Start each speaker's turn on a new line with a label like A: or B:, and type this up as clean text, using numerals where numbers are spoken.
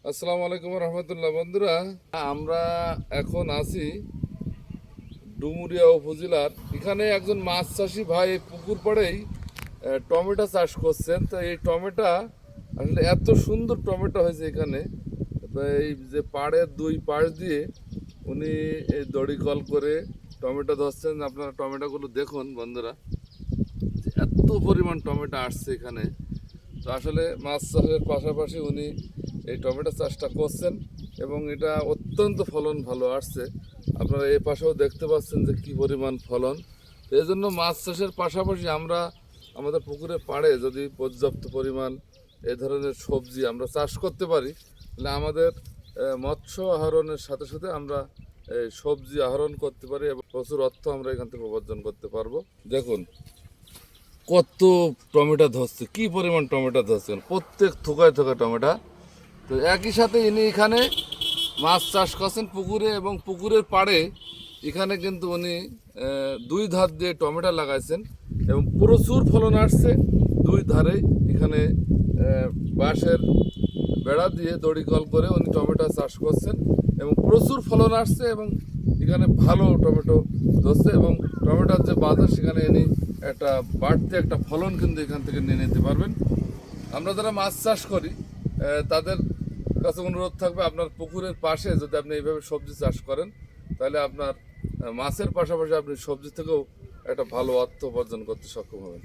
A: আসসালামু আলাইকুম রহমতুল্লাহ। বন্ধুরা, আমরা এখন আছি ডুমুরিয়া উপজেলার। এখানে একজন মাছ চাষি ভাই এই পুকুর পাড়েই টমেটো চাষ করছেন। তো এই টমেটো আসলে এত সুন্দর টমেটো হয়েছে এখানে। তো এই যে পাড়ের দুই পাশ দিয়ে উনি এই দড়ি কল করে টমেটো ধরছেন। আপনারা টমেটোগুলো দেখুন বন্ধুরা, যে এত পরিমাণ টমেটো আসছে এখানে। তো আসলে মাছ চাষের পাশাপাশি উনি এই টমেটো চাষটা করছেন এবং এটা অত্যন্ত ফলন ভালো আসছে। আপনারা এই পাশেও দেখতে পাচ্ছেন যে কি পরিমাণ ফলন। তো এই জন্য মাছ চাষের পাশাপাশি আমরা আমাদের পুকুরের পাড়ে যদি পর্যাপ্ত পরিমাণ এ ধরনের সবজি আমরা চাষ করতে পারি, তাহলে আমাদের মৎস্য আহরণের সাথে সাথে আমরা এই সবজি আহরণ করতে পারি এবং প্রচুর অর্থ আমরা এখান থেকে উপার্জন করতে পারবো। দেখুন কত টমেটো ধরছে, কি পরিমাণ টমেটো ধরছে, প্রত্যেক থোকায় থোকায় টমেটো। তো একই সাথে ইনি এখানে মাছ চাষ করছেন পুকুরে, এবং পুকুরের পাড়ে এখানে কিন্তু উনি দুই ধার দিয়ে টমেটো লাগাইছেন এবং প্রচুর ফলন আসছে। দুই ধারে এখানে বাঁশের বেড়া দিয়ে দড়ি কল করে উনি টমেটো চাষ করছেন এবং প্রচুর ফলন আসছে এবং এখানে ভালো টমেটো ধরছে। এবং টমেটোর যে বাজার, সেখানে ইনি একটা বাড়তি একটা ফলন কিন্তু এখান থেকে নিয়ে নিতে পারবেন। আমরা যারা মাছ চাষ করি তাদের কাছে অনুরোধ থাকবে, আপনার পুকুরের পাশে যদি আপনি এইভাবে সবজি চাষ করেন, তাহলে আপনার মাছের পাশাপাশি আপনি সবজি থেকেও একটা ভালো অর্থ উপার্জন করতে সক্ষম হবেন।